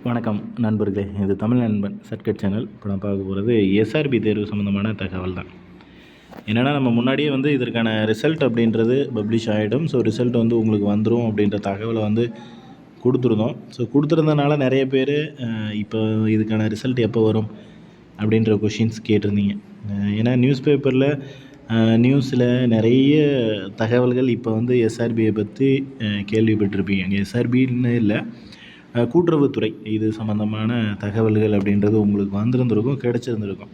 வணக்கம் நண்பர்களே, இது தமிழ் நண்பன் சர்க்கட் சேனல். இப்போ நான் பார்க்க போகிறது எஸ்ஆர்பி தேர்வு சம்மந்தமான தகவல் தான். என்னென்னா, நம்ம முன்னாடியே இதற்கான ரிசல்ட் அப்படின்றது பப்ளிஷ் ஆகிடும். ஸோ ரிசல்ட் உங்களுக்கு வந்துடும் அப்படின்ற தகவலை கொடுத்துருந்தோம். ஸோ கொடுத்துருந்தனால நிறைய பேர் இப்போ இதுக்கான ரிசல்ட் எப்போ வரும் அப்படின்ற கொஷின்ஸ் கேட்டிருந்தீங்க. ஏன்னா நியூஸில் நிறைய தகவல்கள் இப்போ எஸ்ஆர்பியை பற்றி கேள்விப்பட்டிருப்பீங்க. எஸ்ஆர்பின்னு இல்லை, கூட்டுறவுத்துறை இது சம்மந்தமான தகவல்கள் அப்படின்றது உங்களுக்கு வந்திருந்திருக்கும், கிடச்சிருந்துருக்கும்.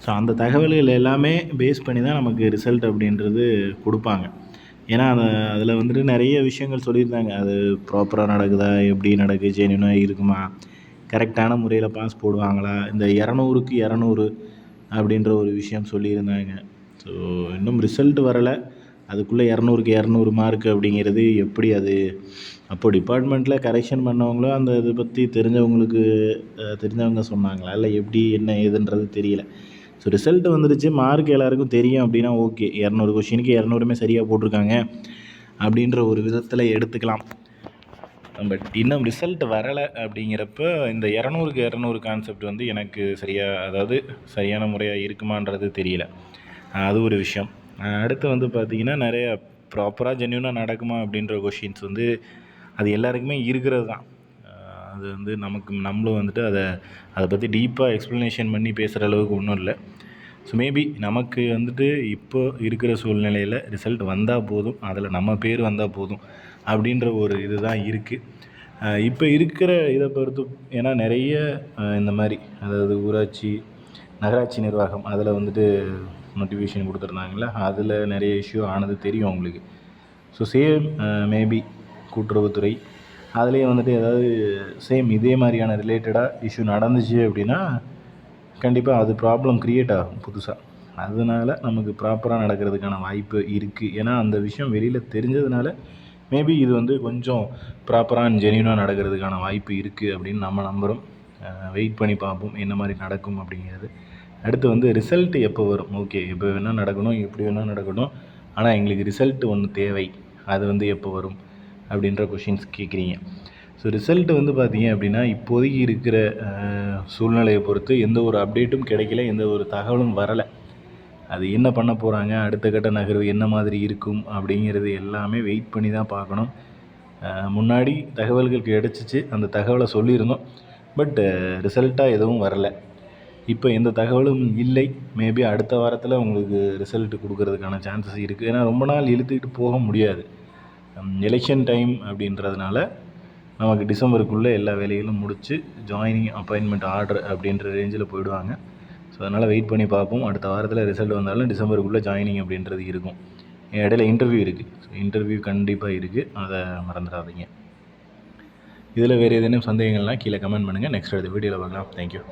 ஸோ அந்த தகவல்கள் எல்லாமே பேஸ் பண்ணி தான் நமக்கு ரிசல்ட் அப்படின்றது கொடுப்பாங்க. ஏன்னா அதில் நிறைய விஷயங்கள் சொல்லியிருந்தாங்க. அது ப்ராப்பராக நடக்குதா, எப்படி நடக்குது, ஜென்யூனாக இருக்குமா, கரெக்டான முறையில் பாஸ் போடுவாங்களா, இந்த 200க்கு 200 அப்படின்ற ஒரு விஷயம் சொல்லியிருந்தாங்க. ஸோ இன்னும் ரிசல்ட் வரலை, அதுக்குள்ளே 200க்கு 200 மார்க் அப்படிங்கிறது எப்படி? அது அப்போது டிபார்ட்மெண்ட்டில் கரெக்ஷன் பண்ணவங்களும் அந்த இதை பற்றி தெரிஞ்சவங்க சொன்னாங்களா, இல்லை எப்படி என்ன ஏதுன்றது தெரியல. ஸோ ரிசல்ட் வந்துடுச்சு, மார்க் எல்லாருக்கும் தெரியும் அப்படின்னா ஓகே, 200 கொஷினுக்கு 200மே சரியாக போட்டிருக்காங்க அப்படின்ற ஒரு விதத்தில் எடுத்துக்கலாம். பட் இன்னும் ரிசல்ட் வரலை அப்படிங்கிறப்ப இந்த 200க்கு 200 கான்செப்ட் எனக்கு சரியான முறையாக இருக்குமான்றது தெரியல. அது ஒரு விஷயம். அடுத்து பார்த்திங்கன்னா, நிறைய ப்ராப்பராக ஜென்யூனாக நடக்குமா அப்படின்ற கொஷின்ஸ் அது எல்லாருக்குமே இருக்கிறது தான். அது நம்மளும் அதை பற்றி டீப்பாக எக்ஸ்ப்ளனேஷன் பண்ணி பேசுகிற அளவுக்கு ஒன்றும் இல்லை. ஸோ மேபி நமக்கு இப்போ இருக்கிற சூழ்நிலையில் ரிசல்ட் வந்தால் போதும், அதில் நம்ம பேர் வந்தால் போதும் அப்படின்ற ஒரு இது தான் இருக்குது இப்போ இருக்கிற இதை பொறுத்து. ஏன்னா நிறைய இந்த மாதிரி ஊராட்சி நகராட்சி நிர்வாகம் அதில் நோட்டிஃபிகேஷன் கொடுத்துருந்தாங்களே, அதில் நிறைய இஷ்யூ ஆனது தெரியும் உங்களுக்கு. ஸோ சேம் மேபி கூட்டுறவுத்துறை அதுலேயே ஏதாவது சேம் இதே மாதிரியான ரிலேட்டடாக இஷ்யூ நடந்துச்சு அப்படின்னா கண்டிப்பாக அது ப்ராப்ளம் க்ரியேட் ஆகும் புதுசாக. அதனால் நமக்கு ப்ராப்பராக நடக்கிறதுக்கான வாய்ப்பு இருக்குது. ஏன்னா அந்த விஷயம் வெளியில் தெரிஞ்சதுனால மேபி இது கொஞ்சம் ப்ராப்பராக அண்ட் ஜென்யூனாக நடக்கிறதுக்கான வாய்ப்பு இருக்குது அப்படின்னு நம்ம நம்புகிறோம். வெயிட் பண்ணி பார்ப்போம் என்ன மாதிரி நடக்கும் அப்படிங்கிறது. அடுத்து ரிசல்ட் எப்போ வரும்? ஓகே, எப்போ வேணால் நடக்கணும், எப்படி வேணால் நடக்கணும், ஆனால் எங்களுக்கு ரிசல்ட் ஒன்று தேவை, அது எப்போ வரும் அப்படின்ற கொஷின்ஸ் கேட்குறீங்க. ஸோ ரிசல்ட் பார்த்தீங்க அப்படின்னா இப்போதைக்கு இருக்கிற சூழ்நிலையை பொறுத்து எந்த ஒரு அப்டேட்டும் கிடைக்கல, எந்த ஒரு தகவலும் வரலை. அது என்ன பண்ண போகிறாங்க, அடுத்த கட்ட நகர்வு என்ன மாதிரி இருக்கும் அப்படிங்கிறது எல்லாமே வெயிட் பண்ணி தான் பார்க்கணும். முன்னாடி தகவல்கள் கிடச்சிச்சு, அந்த தகவலை சொல்லியிருந்தோம். பட் ரிசல்ட்டாக எதுவும் வரலை. இப்போ எந்த தகவலும் இல்லை. மேபி அடுத்த வாரத்தில் உங்களுக்கு ரிசல்ட்டு கொடுக்கறதுக்கான சான்சஸ் இருக்குது. ஏன்னா ரொம்ப நாள் இழுத்துக்கிட்டு போக முடியாது. எலெக்ஷன் டைம் அப்படின்றதுனால நமக்கு டிசம்பருக்குள்ளே எல்லா வேலைகளும் முடித்து ஜாயினிங் அப்பாயின்மெண்ட் ஆர்டர் அப்படின்ற ரேஞ்சில் போயிடுவாங்க. ஸோ அதனால் வெயிட் பண்ணி பார்ப்போம். அடுத்த வாரத்தில் ரிசல்ட் வந்தாலும் டிசம்பருக்குள்ளே ஜாயினிங் அப்படின்றது இருக்கும். இடையில இன்டர்வியூ இருக்குது. ஸோ இன்டர்வியூ கண்டிப்பாக இருக்குது, அதை மறந்துடாதீங்க. இதில் வேறு ஏதேனும் சந்தேகங்கள்லாம் கீழே கமெண்ட் பண்ணுங்கள். நெக்ஸ்ட் அடுத்த வீடியோவில் பார்க்கலாம். தேங்க்யூ.